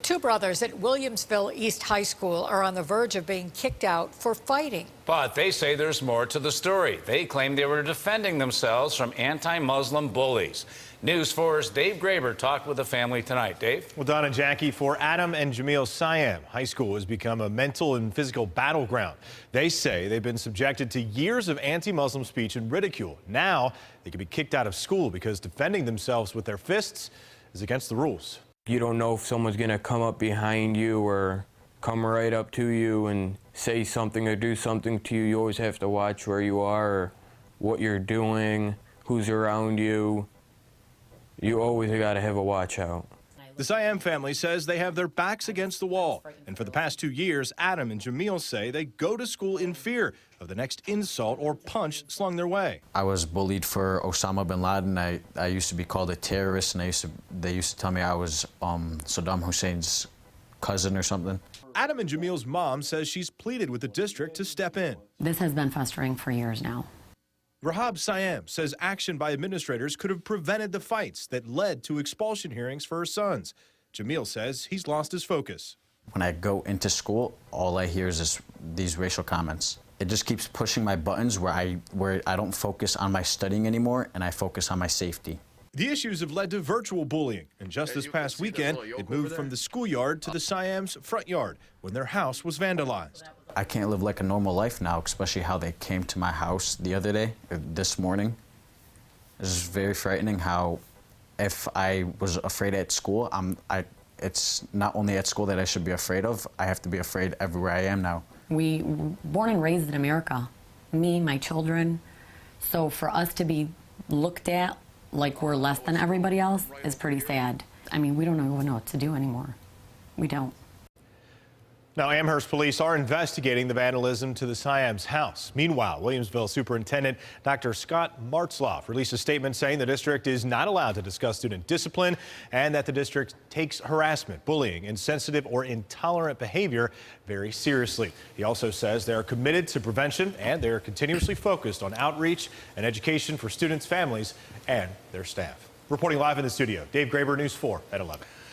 Two brothers at Williamsville East High School are on the verge of being kicked out for fighting. But they say there's more to the story. They claim they were defending themselves from anti-Muslim bullies. News 4's Dave Graber talked with the family tonight. Dave? Well, Don and Jackie, for Adam and Jamil Siam, high school has become a mental and physical battleground. They say they've been subjected to years of anti-Muslim speech and ridicule. Now they could be kicked out of school because defending themselves with their fists is against the rules. You don't know if someone's going to come up behind you or come right up to you and say something or do something to you. You always have to watch where you are, what you're doing, who's around you. You always got to have a watch out. The Siam family says they have their backs against the wall. And for the past 2 years, Adam and Jamil say they go to school in fear of the next insult or punch slung their way. I was bullied for Osama bin Laden. I used to be called a terrorist, and they used to tell me I was Saddam Hussein's cousin or something. Adam and Jamil's mom says she's pleaded with the district to step in. This has been festering for years now. Rahab Siam says action by administrators could have prevented the fights that led to expulsion hearings for her sons. Jamil says he's lost his focus. When I go into school, all I hear is these racial comments. It just keeps pushing my buttons where I don't focus on my studying anymore and I focus on my safety. The issues have led to virtual bullying, and just this past weekend, it moved from the schoolyard to the Siam's front yard when their house was vandalized. I can't live like a normal life now, especially how they came to my house the other day, this morning. It's just very frightening how if I was afraid at school, it's not only at school that I should be afraid of, I have to be afraid everywhere I am now. We were born and raised in America, me, my children. So for us to be looked at like we're less than everybody else is pretty sad. I mean, we don't even know what to do anymore. We don't. Now, Amherst police are investigating the vandalism to the Siam's house. Meanwhile, Williamsville Superintendent Dr. Scott Martzloff released a statement saying the district is not allowed to discuss student discipline and that the district takes harassment, bullying, insensitive or intolerant behavior very seriously. He also says they are committed to prevention and they are continuously focused on outreach and education for students, families, and their staff. Reporting live in the studio, Dave Graber, News 4 at 11.